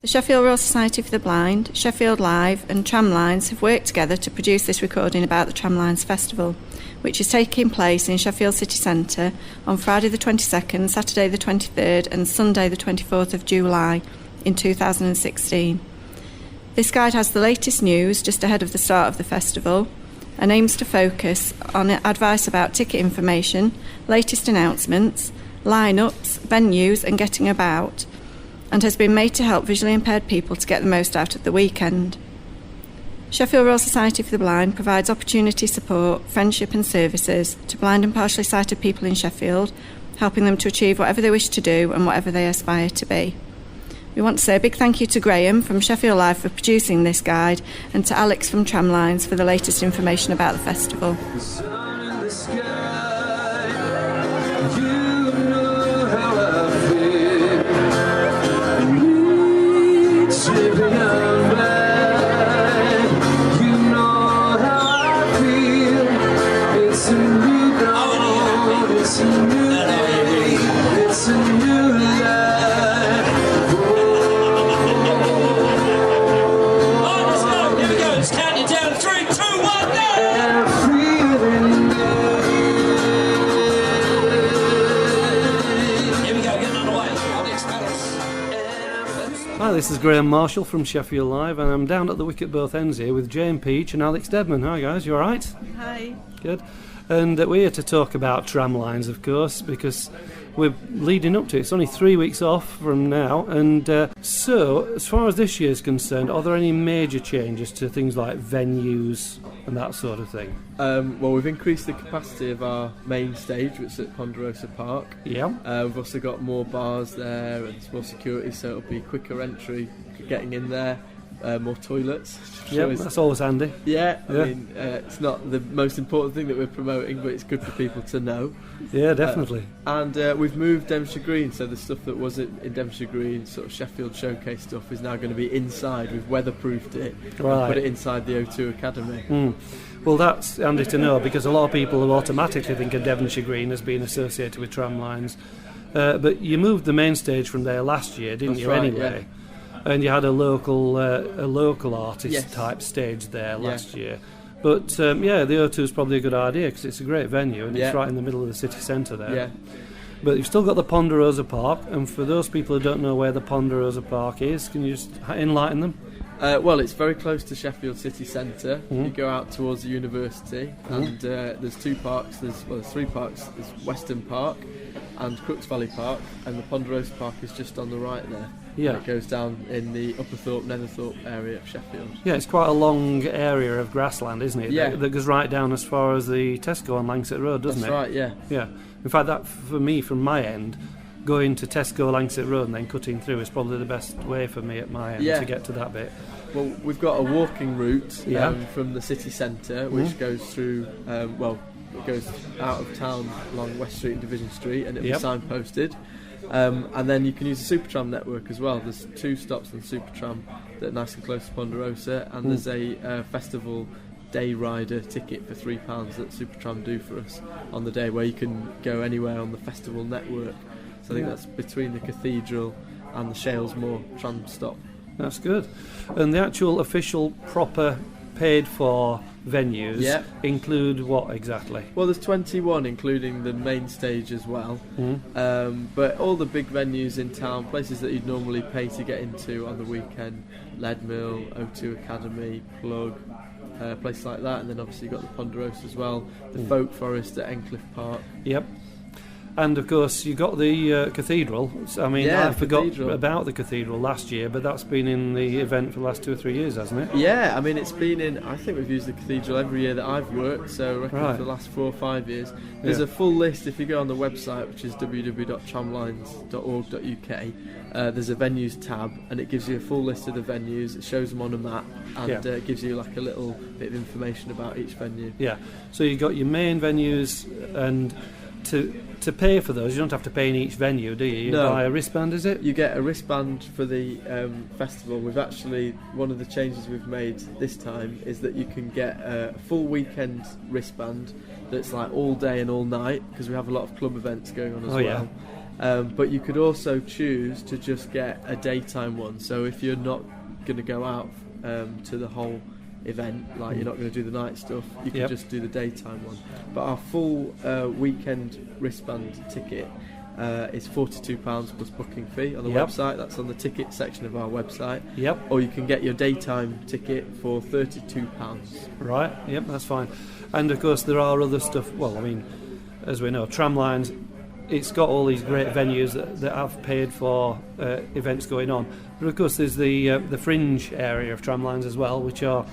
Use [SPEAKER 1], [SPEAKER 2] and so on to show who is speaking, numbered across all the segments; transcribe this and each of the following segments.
[SPEAKER 1] The Sheffield Royal Society for the Blind, Sheffield Live and Tramlines have worked together to produce this recording about the Tramlines Festival, which is taking place in Sheffield City Centre on Friday the 22nd, Saturday the 23rd and Sunday the 24th of July in 2016. This guide has the latest news just ahead of the start of the festival and aims to focus on advice about ticket information, latest announcements, line-ups, venues and getting about, and has been made to help visually impaired people to get the most out of the weekend. Sheffield Royal Society for the Blind provides opportunity support, friendship and services to blind and partially sighted people in Sheffield, helping them to achieve whatever they wish to do and whatever they aspire to be. We want to say a big thank you to Graham from Sheffield Live for producing this guide and to Alex from Tramlines for the latest information about the festival.
[SPEAKER 2] Hi, this is Graham Marshall from Sheffield Live, and I'm down at the Wick at both ends here with Jane Peach and Alex Dedman. Hi guys, you alright?
[SPEAKER 1] Hi.
[SPEAKER 2] Good. And we're here to talk about Tramlines, of course, because we're leading up to it. It's only 3 weeks off from now, and so as far as this year is concerned, are there any major changes to things like venues and that sort of thing?
[SPEAKER 3] Well, we've increased the capacity of our main stage, which is at Ponderosa Park.
[SPEAKER 2] Yeah.
[SPEAKER 3] We've also got more bars there and more security, so it'll be quicker entry, getting in there. More toilets.
[SPEAKER 2] Yeah, that's always handy.
[SPEAKER 3] Yeah, I mean, it's not the most important thing that we're promoting, but it's good for people to know.
[SPEAKER 2] Yeah, definitely.
[SPEAKER 3] And we've moved Devonshire Green, so the stuff that was in Devonshire Green, sort of Sheffield Showcase stuff, is now going to be inside. We've weatherproofed it,
[SPEAKER 2] right.
[SPEAKER 3] And put it inside the O2 Academy.
[SPEAKER 2] Well, that's handy to know, because a lot of people will automatically think of Devonshire Green as being associated with Tramlines. But you moved the main stage from there last year, didn't you, anyway? Yeah. And you had a local artist type stage there last year. But the O2 is probably a good idea because it's a great venue and it's right in the middle of the city centre there. Yeah. But you've still got the Ponderosa Park, and for those people who don't know where the Ponderosa Park is, can you just enlighten them?
[SPEAKER 3] Well, it's very close to Sheffield City Centre. You go out towards the university, and there's two parks. There's three parks. There's Western Park and Crooks Valley Park, and the Ponderosa Park is just on the right there. Yeah, it goes down in the Upper Thorpe, Netherthorpe area of Sheffield. Yeah,
[SPEAKER 2] it's quite a long area of grassland, isn't it? Yeah, that goes right down as far as the Tesco on Langsett Road, doesn't it?
[SPEAKER 3] That's right. Yeah.
[SPEAKER 2] Yeah. In fact, that for me, from my end, going to Tesco Langsett Road and then cutting through is probably the best way for me at my end to get to that bit.
[SPEAKER 3] Well, we've got a walking route from the city centre, which goes through. It goes out of town along West Street and Division Street, and it'll be signposted. And then you can use the Supertram network as well. There's 2 stops on Supertram that are nice and close to Ponderosa, and there's a festival day rider ticket for £3 that Supertram do for us on the day, where you can go anywhere on the festival network. So I think that's between the Cathedral and the Shalesmoor tram stop.
[SPEAKER 2] That's good. And the actual official proper paid for venues include what exactly?
[SPEAKER 3] Well, there's 21, including the main stage as well. But all the big venues in town, places that you'd normally pay to get into on the weekend, Leadmill, O2 Academy, Plug, places like that. And then obviously you've got the Ponderosa as well, the Folk Forest at Endcliffe Park.
[SPEAKER 2] Yep. And of course you got the cathedral. I mean, I forgot about the cathedral last year, but that's been in the event for the last 2 or 3 years, hasn't it?
[SPEAKER 3] Yeah, I mean, it's been in. I think we've used the cathedral every year that I've worked, so I reckon for the last 4 or 5 years. There's a full list if you go on the website, which is www.tramlines.org.uk. There's a venues tab, and it gives you a full list of the venues. It shows them on a map, and it gives you like a little bit of information about each venue. Yeah.
[SPEAKER 2] So you've got your main venues, and to pay for those, you don't have to pay in each venue, do you? You buy a wristband, is it?
[SPEAKER 3] You get a wristband for the festival. We've actually, one of the changes we've made this time is that you can get a full weekend wristband that's like all day and all night, because we have a lot of club events going on as well. But you could also choose to just get a daytime one. So if you're not going to go out to the whole event, like you're not going to do the night stuff, you can just do the daytime one. But our full weekend wristband ticket is £42 plus booking fee on the website. That's on the ticket section of our website. Or you can get your daytime ticket for £32.
[SPEAKER 2] Right, that's fine. And of course there are other stuff, well, I mean, as we know, Tramlines, it's got all these great venues that have paid for events going on. But of course there's the fringe area of Tramlines as well, which are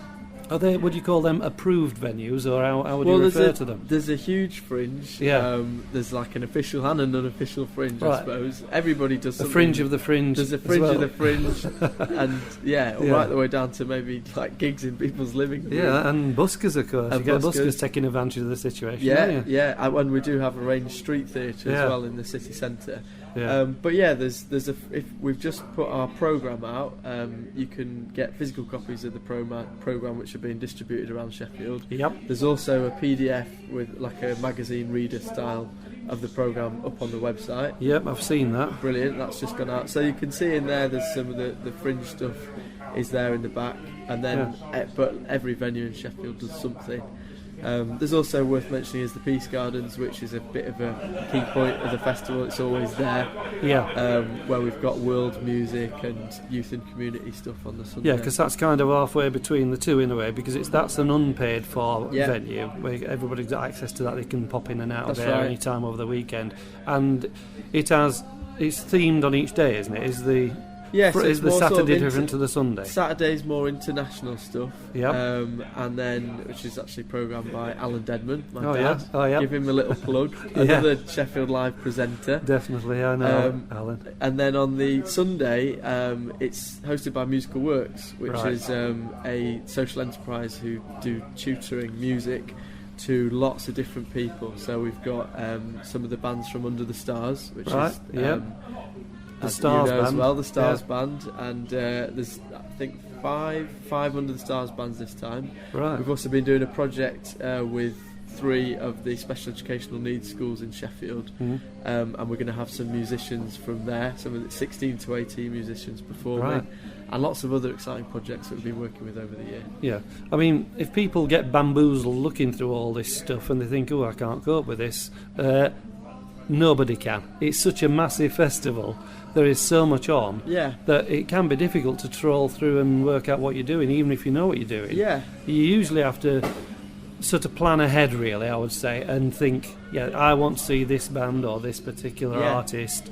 [SPEAKER 2] they, would you call them approved venues, or how would you refer to them?
[SPEAKER 3] There's a huge fringe. There's like an official and an unofficial fringe, I suppose. Everybody does something.
[SPEAKER 2] The fringe of the fringe.
[SPEAKER 3] There's a fringe of the fringe, and right the way down to maybe like gigs in people's living rooms.
[SPEAKER 2] Yeah, and buskers, of course. And you get buskers taking advantage of the situation.
[SPEAKER 3] And we do have a range street theatre as well in the city centre. We've just put our programme out. You can get physical copies of the programme which are being distributed around Sheffield. There's also a PDF with like a magazine reader style of the programme up on the website.
[SPEAKER 2] I've seen that.
[SPEAKER 3] Brilliant, that's just gone out. So you can see in there's some of the fringe stuff is there in the back, and then but every venue in Sheffield does something. There's also worth mentioning is the Peace Gardens, which is a bit of a key point of the festival. It's always there, where we've got world music and youth and community stuff on the Sunday.
[SPEAKER 2] Yeah, because that's kind of halfway between the two in a way, because that's an unpaid for venue where everybody's got access to that. They can pop in and out of there any time over the weekend, and it's themed on each day, isn't it? Is the Saturday different to the Sunday?
[SPEAKER 3] Saturday's more international stuff, and then which is actually programmed by Alan Dedman, my dad. Give him a little plug. Another Sheffield Live presenter.
[SPEAKER 2] Definitely, I know Alan.
[SPEAKER 3] And then on the Sunday, it's hosted by Musical Works, which is a social enterprise who do tutoring music to lots of different people. So we've got some of the bands from Under the Stars, which is
[SPEAKER 2] the Stars Band.
[SPEAKER 3] As well, the Stars Band, and there's I think five Under the Stars bands this time. We've also been doing a project with 3 of the special educational needs schools in Sheffield, and we're going to have some musicians from there, some of the 16 to 18 musicians performing, and lots of other exciting projects that we've been working with over the year.
[SPEAKER 2] Yeah, I mean, if people get bamboozled looking through all this stuff and they think, I can't cope with this, nobody can. It's such a massive festival. There is so much on that it can be difficult to trawl through and work out what you're doing, even if you know what you're doing. You usually have to sort of plan ahead, really, I would say, and think, I want to see this band or this particular artist,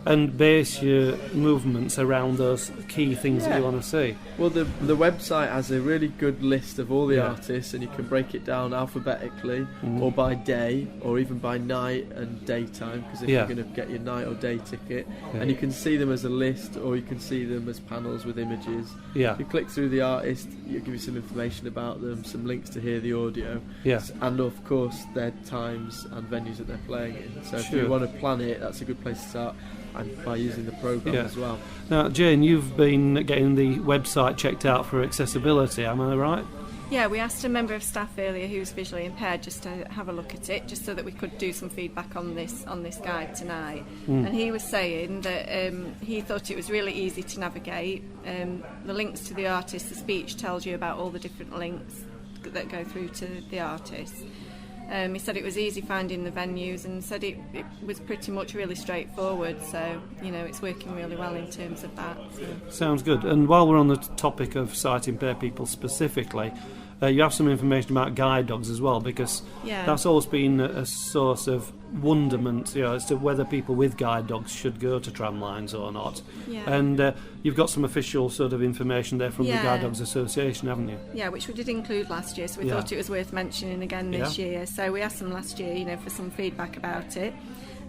[SPEAKER 2] and base your movements around those key things that you want to see.
[SPEAKER 3] Well, the website has a really good list of all the artists, and you can break it down alphabetically or by day, or even by night and daytime, because if you're going to get your night or day ticket, and you can see them as a list, or you can see them as panels with images. If you click through the artist, it'll give you some information about them, some links to hear the audio, and of course their times and venues that they're playing in. So if you want to plan it, that's a good place to start. And by using the programme as well.
[SPEAKER 2] Now, Jane, you've been getting the website checked out for accessibility, am I right?
[SPEAKER 1] Yeah, we asked a member of staff earlier who's visually impaired just to have a look at it, just so that we could do some feedback on this guide tonight. And he was saying that he thought it was really easy to navigate. The links to the artist, the speech tells you about all the different links that go through to the artist. He said it was easy finding the venues, and said it was pretty much really straightforward, so it's working really well in terms of that. So.
[SPEAKER 2] Sounds good. And while we're on the topic of sight impaired people specifically, you have some information about guide dogs as well, because that's always been a source of wonderment, as to whether people with guide dogs should go to Tramlines or not. And you've got some official sort of information there from the Guide Dogs Association, haven't you? Yeah,
[SPEAKER 1] which we did include last year, so we thought it was worth mentioning again this year. So we asked them last year, for some feedback about it.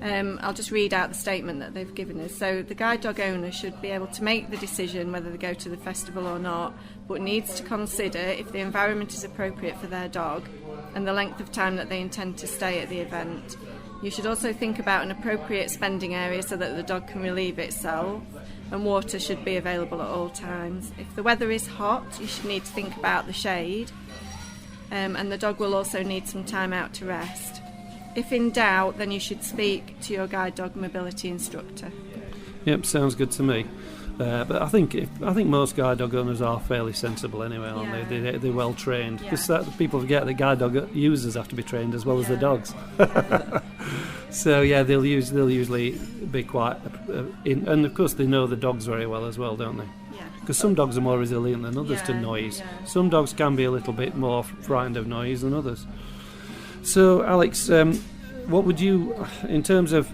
[SPEAKER 1] I'll just read out the statement that they've given us. So the guide dog owner should be able to make the decision whether they go to the festival or not, but needs to consider if the environment is appropriate for their dog and the length of time that they intend to stay at the event. You should also think about an appropriate spending area so that the dog can relieve itself, and water should be available at all times. If the weather is hot, you should need to think about the shade, and the dog will also need some time out to rest. if in doubt, then you should speak to your guide dog mobility instructor.
[SPEAKER 2] Yep, sounds good to me. But I think most guide dog owners are fairly sensible anyway, aren't they? They're well trained. Because people forget that guide dog users have to be trained as well as the dogs. So yeah, they'll usually be quite and of course they know the dogs very well as well, don't they?
[SPEAKER 1] Yeah.
[SPEAKER 2] Because some dogs are more resilient than others to noise. Yeah. Some dogs can be a little bit more frightened of noise than others. So Alex, what would you, in terms of,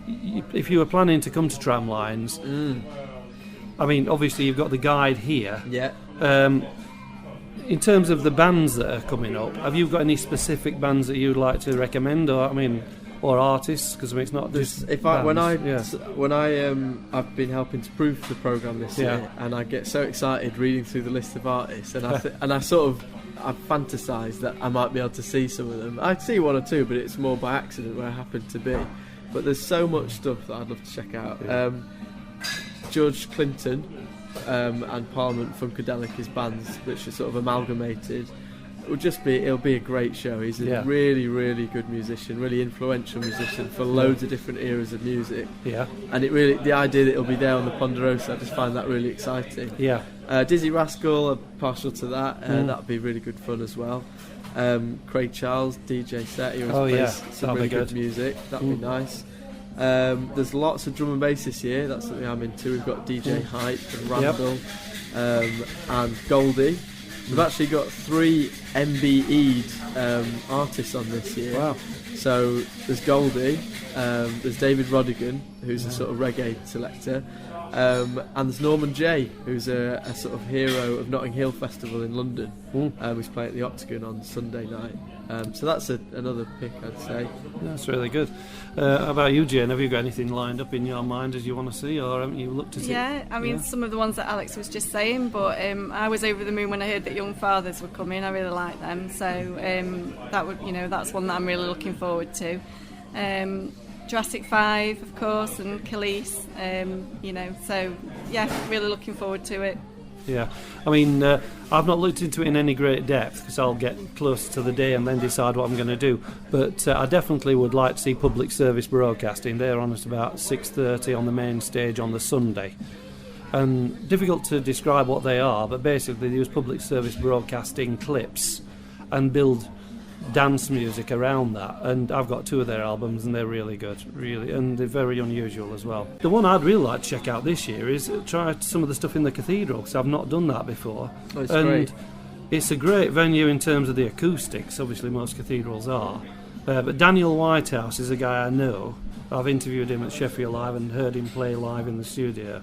[SPEAKER 2] if you were planning to come to Tramlines? I mean, obviously you've got the guide here.
[SPEAKER 3] Yeah.
[SPEAKER 2] In terms of the bands that are coming up, have you got any specific bands that you'd like to recommend, or artists? Because it's not just I've been helping to proof the program this year, and I get so excited reading through the list of artists, and I fantasise that I might be able to see some of them. I'd see one or two, but it's more by accident where I happen to be. But there's so much stuff that I'd love to check out. Yeah. George Clinton and Parliament Funkadelic, his bands, which are sort of amalgamated. It'll be a great show. He's a really, really good musician, really influential musician for loads of different eras of music. Yeah. And the idea that it'll be there on the Ponderosa, I just find that really exciting. Yeah. Dizzy Rascal, I'm partial to that. That'd be really good fun as well. Craig Charles, DJ set. He always plays some really good music. That'd be nice. There's lots of drum and bass this year. That's something I'm into. We've got DJ Hype and Randall and Goldie. We've actually got 3 MBE'd artists on this year. Wow. So there's Goldie, there's David Rodigan, who's a sort of reggae selector, and there's Norman Jay, who's a sort of hero of Notting Hill Festival in London. He's playing at the Octagon on Sunday night. So that's another pick, I'd say. That's really good. How about you, Jane? Have you got anything lined up in your mind as you want to see, or haven't you looked at it?
[SPEAKER 1] Yeah, I mean, some of the ones that Alex was just saying, but I was over the moon when I heard that Young Fathers were coming. I really like them, so that's one that I'm really looking forward to. Jurassic 5, of course, and Khalees, so yeah, really looking forward to it.
[SPEAKER 2] Yeah, I mean, I've not looked into it in any great depth because I'll get close to the day and then decide what I'm going to do. But I definitely would like to see public service broadcasting. They're on at about 6:30 on the main stage on the Sunday. And difficult to describe what they are, but basically they use public service broadcasting clips and build dance music around that, and I've got 2 of their albums and they're really good, really, and they're very unusual as well. The one I'd really like to check out this year is try some of the stuff in the cathedral, because I've not done that before.
[SPEAKER 3] It's great.
[SPEAKER 2] It's a great venue in terms of the acoustics, obviously most cathedrals are, but Daniel Whitehouse is a guy I know. I've interviewed him at Sheffield Live and heard him play live in the studio,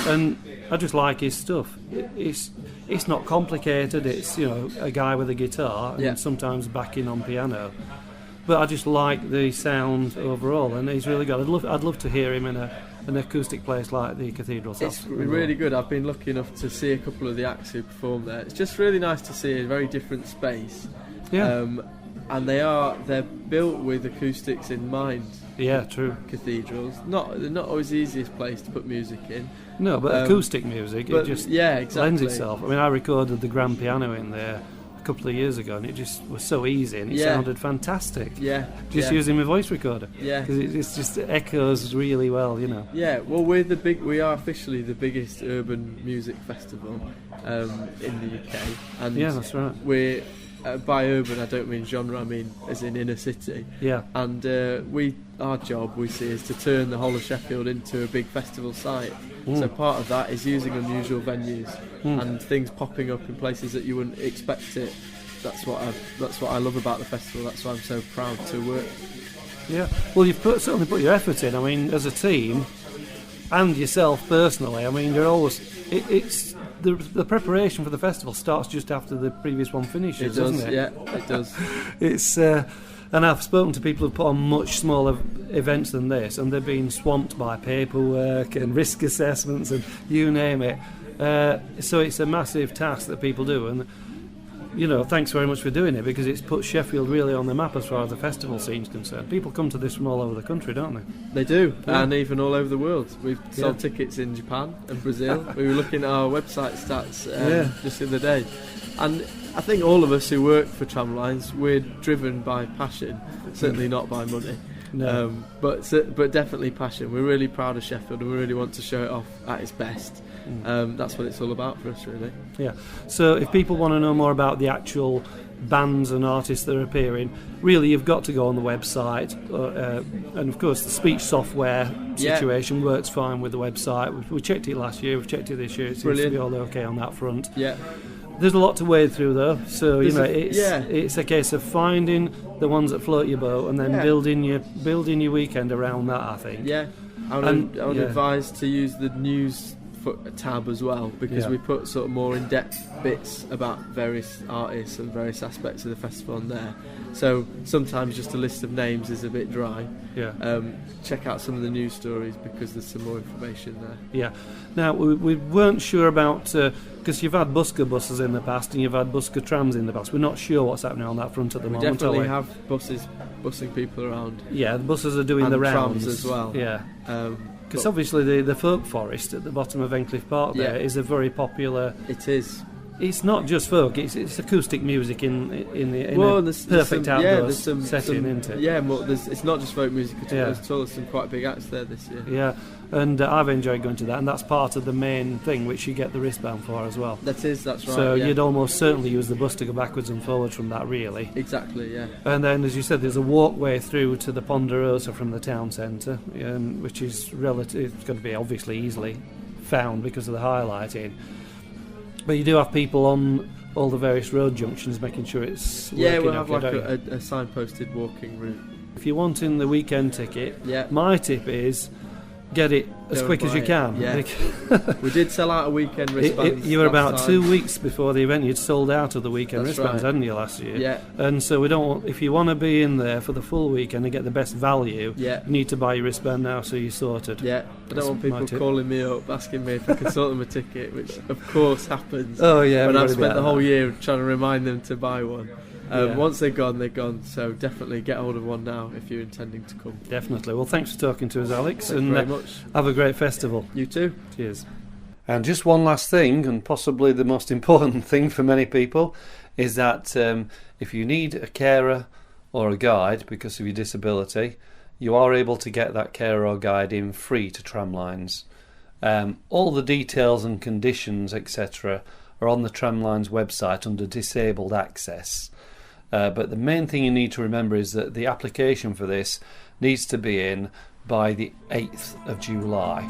[SPEAKER 2] and I just like his stuff. It's not complicated. It's a guy with a guitar and sometimes backing on piano, but I just like the sound overall, and he's really good. I'd love to hear him in an acoustic place like the cathedral.
[SPEAKER 3] It's really good. I've been lucky enough to see a couple of the acts who perform there. It's just really nice to see a very different space. Yeah. And they're built with acoustics in mind.
[SPEAKER 2] Yeah, true.
[SPEAKER 3] Cathedrals, they're not always the easiest place to put music in.
[SPEAKER 2] No, but acoustic music, it just lends itself. I mean, I recorded the grand piano in there a couple of years ago, and it just was so easy, and it sounded fantastic. Yeah, just using my voice recorder. Yeah, because it echoes really well,
[SPEAKER 3] Yeah, well, we are officially the biggest urban music festival in the UK, and
[SPEAKER 2] that's right.
[SPEAKER 3] We're by urban, I don't mean genre, I mean as in inner city. Yeah. And our job, we see, is to turn the whole of Sheffield into a big festival site. So part of that is using unusual venues and things popping up in places that you wouldn't expect it. That's what I love about the festival. That's why I'm so proud to work.
[SPEAKER 2] Yeah. Well, you've certainly put your effort in. I mean, as a team, and yourself personally. I mean, you're always. It's the preparation for the festival starts just after the previous one finishes, doesn't it?
[SPEAKER 3] Yeah, it does.
[SPEAKER 2] It's and I've spoken to people who've put on much smaller events than this, and they've been swamped by paperwork and risk assessments and you name it. So it's a massive task that people do, and thanks very much for doing it, because it's put Sheffield really on the map as far as the festival scene's concerned. People come to this from all over the country, don't they?
[SPEAKER 3] They do, and even all over the world. We've sold tickets in Japan and Brazil. We were looking at our website stats just the other day. And I think all of us who work for Tramlines, we're driven by passion, certainly not by money.
[SPEAKER 2] No.
[SPEAKER 3] But definitely passion. We're really proud of Sheffield and we really want to show it off at its best. That's what it's all about for us, really.
[SPEAKER 2] Yeah. So if people want to know more about the actual bands and artists that are appearing, really you've got to go on the website. And of course the speech software situation works fine with the website. We checked it last year, we've checked it this year. It seems to be all okay on that front.
[SPEAKER 3] Yeah.
[SPEAKER 2] There's a lot to wade through though, so it's a case of finding the ones that float your boat and then building your weekend around that, I think.
[SPEAKER 3] Yeah, I would advise to use the news tab as well, because we put sort of more in-depth bits about various artists and various aspects of the festival on there. So sometimes just a list of names is a bit dry.
[SPEAKER 2] Yeah.
[SPEAKER 3] Check out some of the news stories because there's some more information there.
[SPEAKER 2] Yeah. Now we weren't sure about because you've had busker buses in the past and you've had busker trams in the past. We're not sure what's happening on that front at the moment.
[SPEAKER 3] We definitely have buses bussing people around.
[SPEAKER 2] Yeah, the buses are doing
[SPEAKER 3] and
[SPEAKER 2] the rounds
[SPEAKER 3] trams as well.
[SPEAKER 2] Yeah. Because obviously the folk forest at the bottom of Encliffe Park there is a very popular.
[SPEAKER 3] It is.
[SPEAKER 2] It's not just folk; it's acoustic music in a perfect outdoor setting, isn't it?
[SPEAKER 3] Yeah, it's not just folk music at all. There's some quite big acts there this year.
[SPEAKER 2] Yeah, and I've enjoyed going to that, and that's part of the main thing which you get the wristband for as well.
[SPEAKER 3] That's right.
[SPEAKER 2] So you'd almost certainly use the bus to go backwards and forwards from that, really.
[SPEAKER 3] Exactly, yeah.
[SPEAKER 2] And then, as you said, there's a walkway through to the Ponderosa from the town centre, which is relative. It's going to be obviously easily found because of the highlighting. But you do have people on all the various road junctions making sure it's working.
[SPEAKER 3] Yeah, we'll have like a signposted walking route.
[SPEAKER 2] If you're wanting the weekend ticket, my tip is get it as quick as you can.
[SPEAKER 3] Yeah. We did sell out a weekend wristbands.
[SPEAKER 2] You were about 2 weeks before the event. You'd sold out of the weekend wristbands, hadn't you, last year?
[SPEAKER 3] Yeah.
[SPEAKER 2] And so we don't want, if you want to be in there for the full weekend and get the best value, you need to buy your wristband now so you're sorted.
[SPEAKER 3] Yeah. I don't want people calling me up asking me if I can sort them a ticket, which of course happens.
[SPEAKER 2] Oh yeah.
[SPEAKER 3] When I've spent the whole year trying to remind them to buy one. Once they're gone, they're gone. So definitely get hold of one now if you're intending to come.
[SPEAKER 2] Definitely. Well, thanks for talking to us, Alex.
[SPEAKER 3] Thank you very much.
[SPEAKER 2] Have a great festival.
[SPEAKER 3] You too.
[SPEAKER 2] Cheers. And just one last thing, and possibly the most important thing for many people, is that if you need a carer or a guide because of your disability, you are able to get that carer or guide in free to Tramlines. All the details and conditions, etc., are on the Tramlines website under Disabled Access. But the main thing you need to remember is that the application for this needs to be in by the 8th of July.